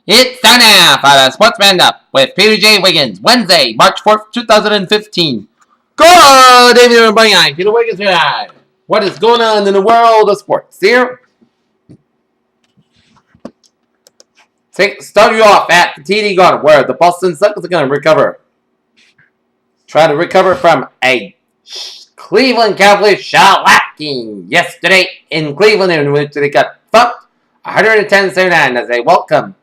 It's time now for the Sports Roundup with Peter J. Wiggins, Wednesday, March 4th, 2015. Good evening, everybody. I'm Peter Wiggins here. What is going on in the world of sports here? Start you off at the TD Garden, where the Boston Celtics are going to recover. Try to recover from a Cleveland Cavaliers shellacking yesterday in Cleveland, in which they got fucked 110-79 as they welcome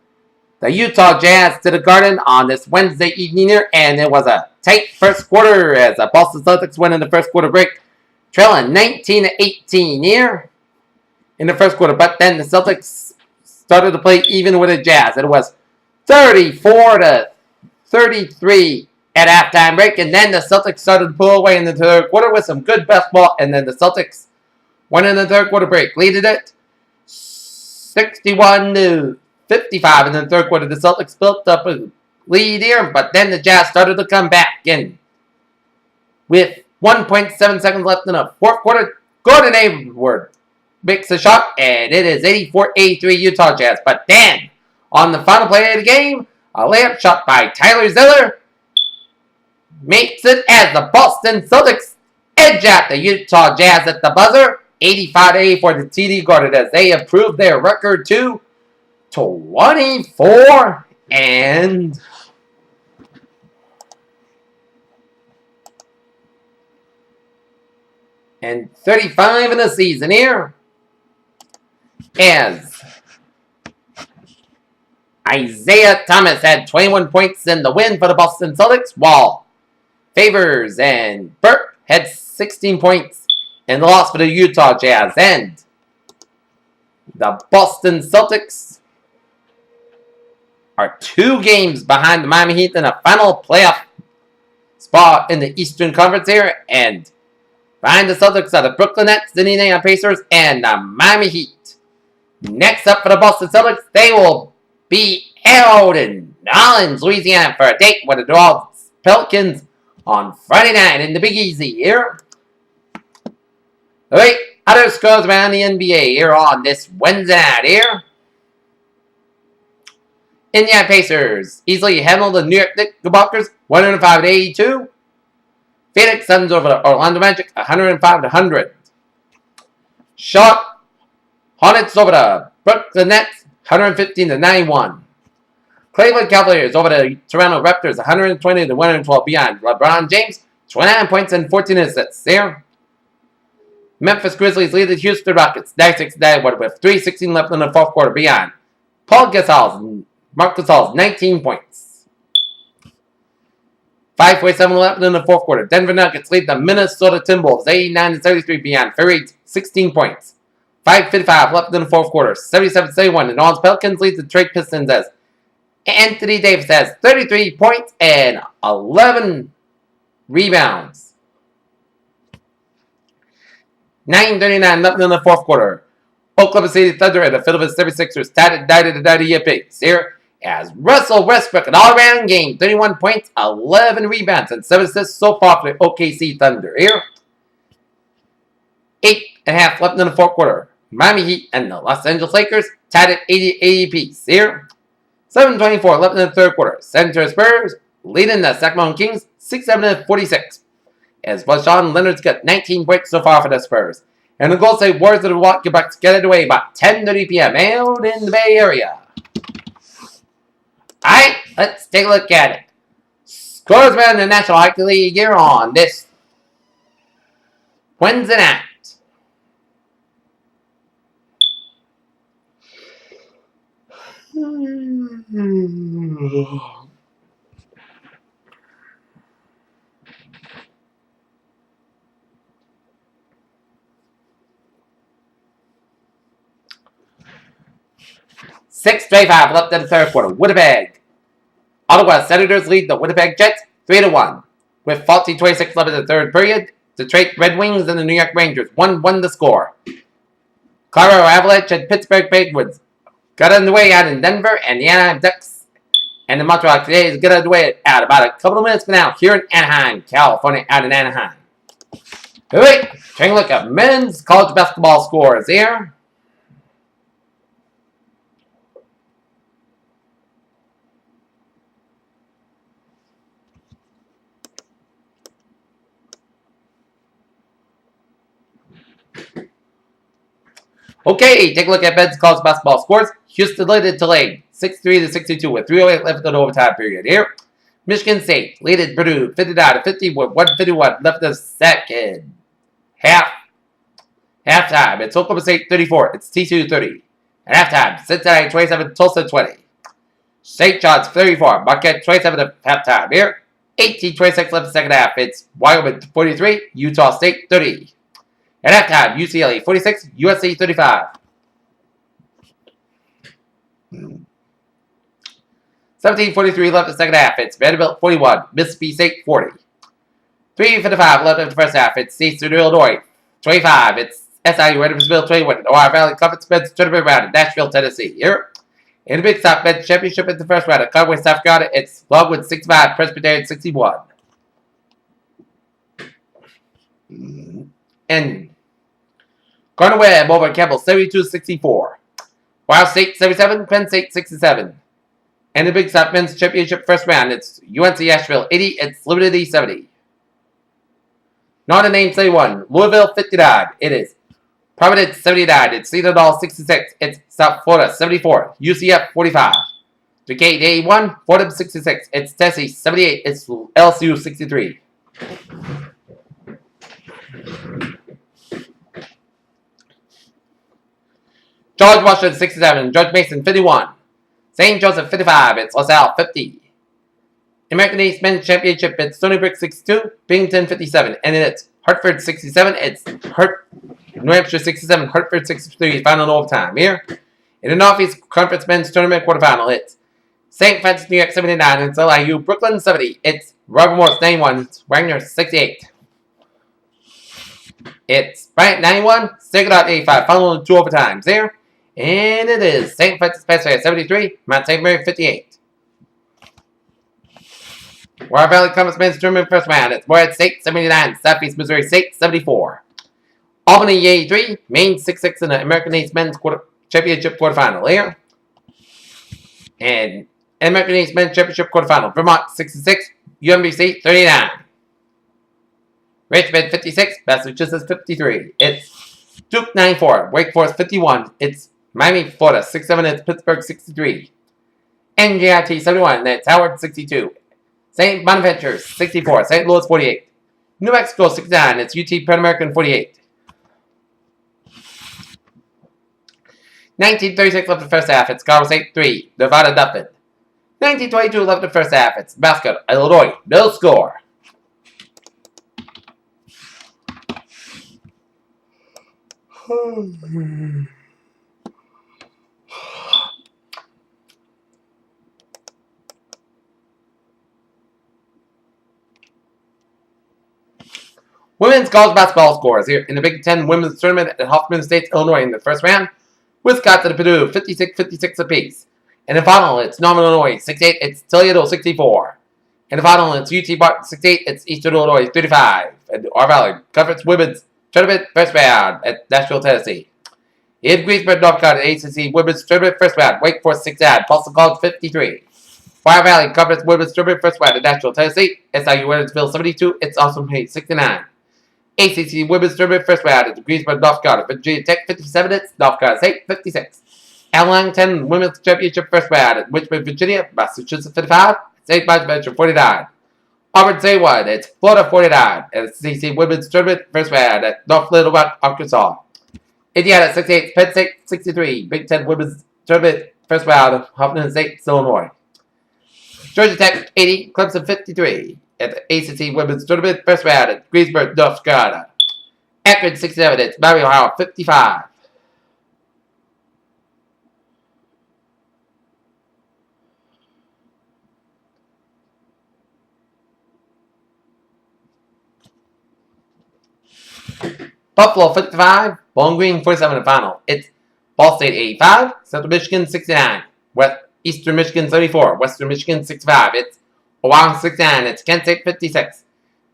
the Utah Jazz to the Garden on this Wednesday evening here, and it was a tight first quarter as the Boston Celtics went in the first quarter break, trailing 19-18 here in the first quarter. But then the Celtics started to play even with the Jazz. It was 34-33 at halftime break, and then the Celtics started to pull away in the third quarter with some good basketball, and then the Celtics went in the third quarter break, leaded it 61-55 in the third quarter. The Celtics built up a lead here, but then the Jazz started to come back in. With 1.7 seconds left in the fourth quarter, Gordon Hayward makes a shot, and it is 84-83 Utah Jazz. But then, on the final play of the game, a layup shot by Tyler Zeller makes it as the Boston Celtics edge out the Utah Jazz at the buzzer, 85-80 for the TD Garden, as they improved their record to 24 and 35 in the season here, as Isaiah Thomas had 21 points in the win for the Boston Celtics, while Favors and Burke had 16 points in the loss for the Utah Jazz. And the Boston Celtics are 2 games behind the Miami Heat in a final playoff spot in the Eastern Conference here. And behind the Celtics are the Brooklyn Nets, the Indiana Pacers, and the Miami Heat. Next up for the Boston Celtics, they will be out in New Orleans, Louisiana for a date with the New Orleans Pelicans on Friday night in the Big Easy here. Alright, other scores around the NBA here on this Wednesday night here. Indiana Pacers easily handled the New York Knickerbockers 105-82. Phoenix Suns over the Orlando Magic 105-100. Charlotte Hornets over the Brooklyn Nets 115-91. Cleveland Cavaliers over the Toronto Raptors 120-112 behind LeBron James, 29 points and 14 assists there. Memphis Grizzlies lead the Houston Rockets 96-91 with 3:16 left in the fourth quarter behind Marc Gasol's 19 points. 5:47 left in the fourth quarter. Denver Nuggets lead the Minnesota Timberwolves 89-33 behind Fareed's 16 points. 5:55 left in the fourth quarter. 77-71. The New Orleans Pelicans lead the Detroit Pistons as Anthony Davis has 33 points and 11 rebounds. 9:39 left in the fourth quarter. Oklahoma City Thunder and the Philadelphia 76ers tied at 90 apiece here as Russell Westbrook, an all-around game, 31 points, 11 rebounds, and 7 assists so far for the OKC Thunder here. 8.5 left in the fourth quarter. Miami Heat and the Los Angeles Lakers tied at 80 apiece here. 7:24 left in the third quarter. San Antonio Spurs leading the Sacramento Kings 67-46. As Sean Leonard's got 19 points so far for the Spurs. And the Golden State Warriors of the Milwaukee Bucks get it away about 10:30 p.m. out in the Bay Area. Alright, let's take a look at it. Scores around the National Hockey League here on this Wednesday night. $6:25 left in the third quarter. Winnipeg. Ottawa Senators lead the Winnipeg Jets 3-1. With 40:26 left in the third period, Detroit Red Wings and the New York Rangers 1-1 to score. Colorado Avalanche and Pittsburgh Penguins got underway out in Denver, and the Anaheim Ducks and the Montreal Canadiens get underway out about a couple of minutes from now here in Anaheim, California, out in Anaheim. Alright, taking a look at men's college basketball scores here. Okay, take a look at men's college basketball scores. Houston led it to Lane, 63-62 with 3:08 left in the overtime period here. Michigan State leaded Purdue 59-50 with 1:51 left in the second halftime. It's Oklahoma State 34. It's TCU 30. At halftime, Cincinnati 27, Tulsa 20. St. John's 34, Marquette 27 at halftime here. 18-26 left in the second half. It's Wyoming 43, Utah State 30. At halftime, UCLA 46, USC 35. 17:43 left in the second half. It's Vanderbilt 41, Mississippi State 40. 3:55 left in the first half. It's Eastern Illinois 25. It's SIU Edwardsville 21. Ohio Valley Conference Men's Tournament round in Nashville, Tennessee. Here. In the Big South Men's Championship in the first round at Conway, South Carolina, it's Longwood 65, Presbyterian 61. And Gardner Webb over Campbell 72-64. Ohio State 77, Penn State 67. And the Big South Men's Championship first round, it's UNC Asheville 80, it's Liberty 70. Notre Dame 71, Louisville 59. It is Providence 79, it's Cedar 66, it's South Florida 74, UCF 45. Duquesne 81, Fordham 66, it's Tennessee 78, it's LSU 63. George Washington 67, George Mason 51. St. Joseph 55, it's LaSalle 50. American East Men's Championship, it's Stony Brook 62, Binghamton 57, and it's Hartford 67, it's New Hampshire 67, Hartford 63, final overtime here. In the Northeast Conference Men's Tournament quarterfinal, it's St. Francis, New York 79, it's LIU, Brooklyn 70, it's Robert Morris 91, it's Wagner 68. It's Bryant 91, Saginaw 85, final two overtimes there. And it is St. Francis Pacific 73, Mount St. Mary 58. Warren Valley Conference Men's Tournament first round. It's Morehead State 79, Southeast Missouri State 74. Albany 83, Maine 66 in the American East Men's Championship quarterfinal here. And American East Men's Championship quarterfinal. Vermont 66, UMBC 39. Richmond 56, Massachusetts 53. It's Duke 94, Wake Forest 51. It's Miami, Florida 67. It's Pittsburgh 63. NJIT 71. It's Howard 62. St. Bonaventure 64. St. Louis 48. New Mexico 69. It's UT Pan American 48. 1936 left the first half. It's Colorado State 3. Nevada nothing. 1922 left the first half. It's Mascot, Illinois. No score. Women's college basketball scores here in the Big Ten Women's Tournament at Hoffman Estates, Illinois in the first round. Wisconsin and Purdue 56-56 apiece. In the final, it's Northern Illinois 68, it's Toledo 64. In the final, it's UT Martin 68, it's Eastern Illinois 35. And our Valley Conference Women's Tournament first round at Nashville, Tennessee. In Greensboro, North Carolina, ACC Women's Tournament first round, Wake Forest 69, Boston College 53. Fire Valley Conference Women's Tournament first round at Nashville, Tennessee. SIU Edwardsville 72, it's Awesome Hayes 69. ACC Women's Tournament first round at Greensboro, North Carolina. Virginia Tech 57, it's North Carolina State 56. Arlington Women's Championship first round at Richmond, Virginia. Massachusetts 55, St. Bonaventure 49. Auburn 31, it's Florida 49. And it's ACC Women's Tournament first round at North Little Rock, Arkansas. Indiana 68, Penn State 63. Big Ten Women's Tournament first round at Hoffman State, Illinois. Georgia Tech 80, Clemson 53. At the ACC Women's Tournament first round at Greensboro, North Carolina. Akron 67, it's Mary, Ohio 55. Buffalo 55, Bowling Green 47 in the final. It's Ball State 85, Central Michigan 69, Eastern Michigan 34, Western Michigan 65. It's Ohio 69, it's Kent State 56.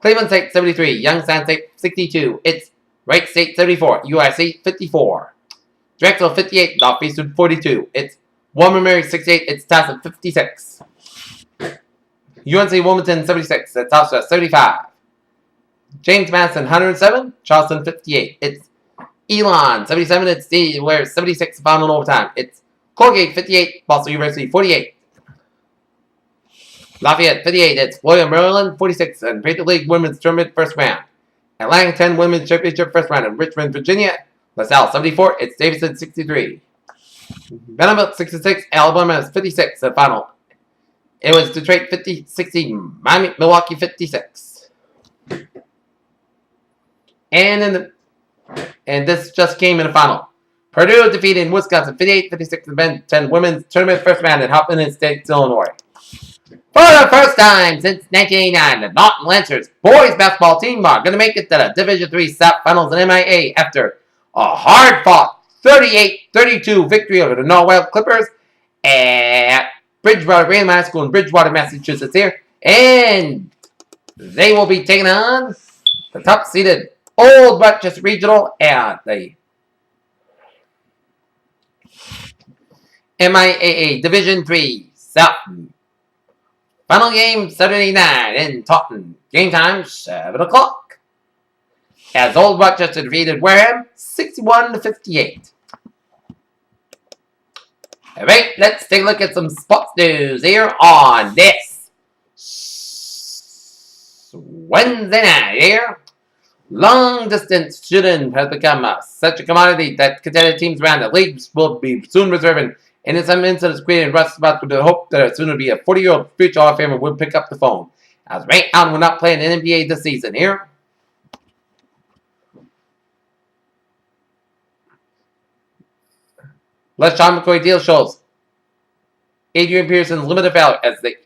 Cleveland State 73, Youngstown State 62. It's Wright State 74, UIC 54. Drexel 58, Northeastern 42. It's Wilmer Mary 68, it's Towson 56. UNC Wilmington 76, it's Hofstra 75. James Madison 107, Charleston 58. It's Elon, 77. It's the where 76 final in overtime. It's Colgate, 58. Boston University, 48. Lafayette, 58. It's William, Maryland, 46. And Patriot League Women's Tournament first round. Atlanta, 10 Women's Championship first round. In Richmond, Virginia, LaSalle, 74. It's Davidson, 63. Vanderbilt, 66. Alabama is 56. The final. It was Detroit 50-60. Milwaukee 56. And this just came in the final. Purdue defeated Wisconsin 58-56 in the Ben 10 Women's Tournament first round in Hopkins State, Illinois. For the first time since 1989, the Norton Lancers boys basketball team are going to make it to the Division III South Finals in MIA after a hard-fought 38-32 victory over the Norwell Clippers at Bridgewater Graham High School in Bridgewater, Massachusetts here. And they will be taking on the top-seeded Old Rochester Regional at the MIAA Division III South. Final game Saturday night in Taunton. Game time 7 o'clock. As Old Rochester defeated Wareham 61-58. Alright, let's take a look at some sports news here on this Wednesday night here. Long distance shooting has become such a commodity that contended teams around the league will be soon reserving, and in some instances creating rush spots with the hope that soon will be a 40-year-old future Hall of Famer would pick up the phone. As Ray Allen will not play in the NBA this season here. LeSean McCoy deal shows Adrian Peterson's limited value as the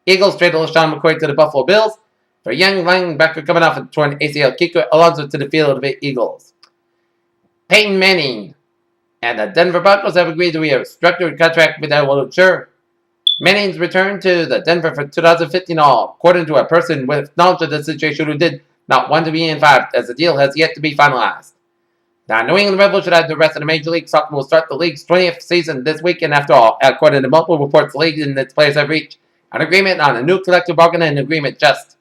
Eagles traded LeSean McCoy to the Buffalo Bills for a young linebacker coming off a torn ACL. Kiko Alonso to the Philadelphia Eagles. Peyton Manning and the Denver Broncos have agreed to a restructured contract with that will ensure Manning's return to the Denver for 2015 all, according to a person with knowledge of the situation who did not want to be involved, as the deal has yet to be finalized. Now, New England Red Bulls should have the rest of the Major League Soccer will start the league's 20th season this weekend after all. According to multiple reports, the league and its players have reached an agreement on a new collective bargaining agreement just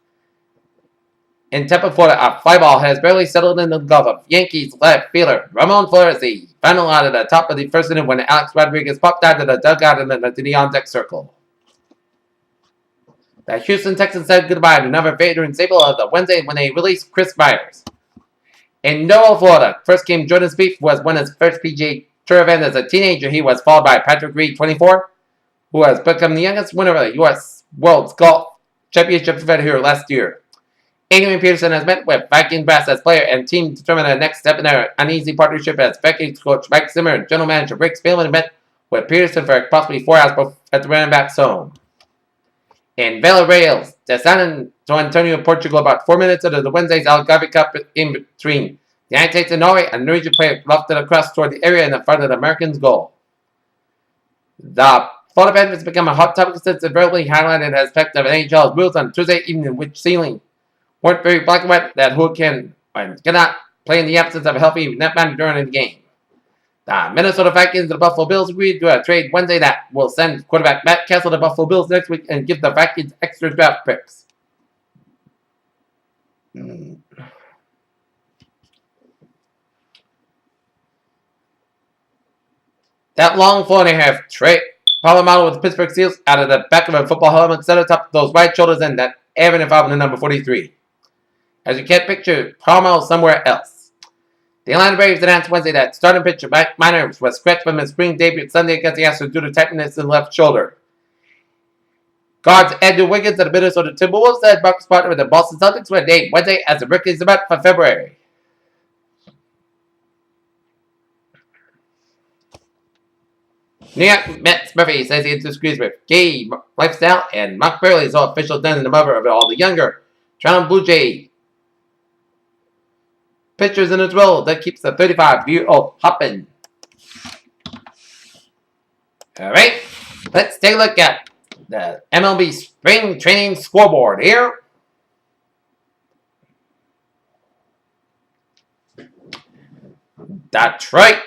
in Tampa, Florida. A fly ball has barely settled in the glove of Yankees left fielder Ramon Flores, the final out at the top of the first inning when Alex Rodriguez popped out of the dugout and then to the on-deck circle. The Houston Texans said goodbye to another veteran staple of the Wednesday when they released Chris Myers. In Noel, Florida, first game Jordan Spieth was won his first PGA Tour event as a teenager. He was followed by Patrick Reed, 24, who has become the youngest winner of the U.S. World Golf Championship event here last year. Adrian Peterson has met with Vikings brass as player and team to determine the next step in their uneasy partnership as Vikings coach Mike Zimmer and general manager Rick Spielman met with Peterson for approximately 4 hours at the running back's home. In Villarreal, the San Antonio, Portugal, about 4 minutes into the Wednesday's Algarve Cup in between the United States and Norway, a Norwegian player lofted across toward the area in front of the Americans' goal. The Florida event has become a hot topic since it verbally highlighted aspect of NHL's rules on Tuesday evening, which ceiling weren't very black and white, that who can and cannot play in the absence of a healthy netman during the game. The Minnesota Vikings and the Buffalo Bills agreed to a trade Wednesday that will send quarterback Matt Castle to the Buffalo Bills next week and give the Vikings extra draft picks. That long 4.5 Trey Palomaro with the Pittsburgh Steelers out of the back of a football helmet set atop those right shoulders and that Aaron involved in number 43. As you can't picture Palomaro somewhere else. The Atlanta Braves announced Wednesday that starting pitcher Mike Minor was scratched from his spring debut Sunday against the Astros due to tightness in the left shoulder. Guards Andrew Wiggins of the Minnesota Timberwolves said Bucks partner with the Boston Celtics were named Wednesday as the rookies event for February. New York Mets Murphy says he disagrees with gay lifestyle, and Mark Burley is all official done in the mother of all the younger Toronto Blue Jay pitchers in his role that keeps the 35-year-old hopping. Alright, let's take a look at the MLB Spring Training Scoreboard here. Detroit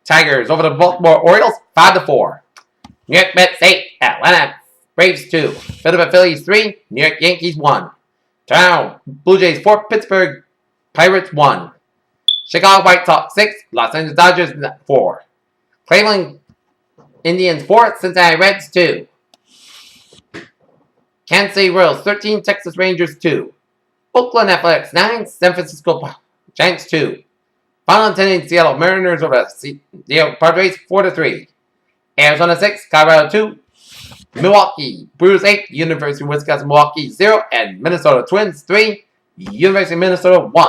Tigers over the Baltimore Orioles, 5-4. New York Mets 8, Atlanta Braves 2, Philadelphia Phillies 3, New York Yankees 1, Toronto Blue Jays 4, Pittsburgh Pirates 1. Chicago White Sox 6, Los Angeles Dodgers 4. Cleveland Indians 4, Cincinnati Reds 2. Kansas City Royals 13, Texas Rangers 2. Oakland Athletics 9, San Francisco Giants 2. Final inning, Seattle Mariners over the Padres 4-3. Arizona 6, Colorado 2. Milwaukee Brewers 8, University of Wisconsin Milwaukee 0, and Minnesota Twins 3, University of Minnesota 1.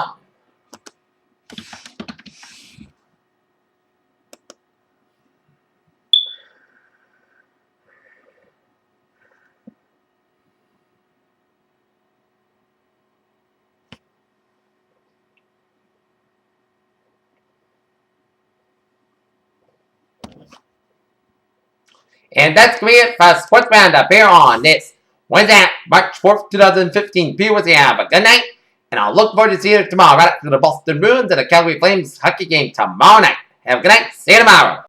And that's going to be it for Sports Roundup here on this Wednesday, March 4th, 2015. Be with you. Have a good night. And I'll look forward to seeing you tomorrow right after the Boston Bruins and the Calgary Flames hockey game tomorrow night. Have a good night. See you tomorrow.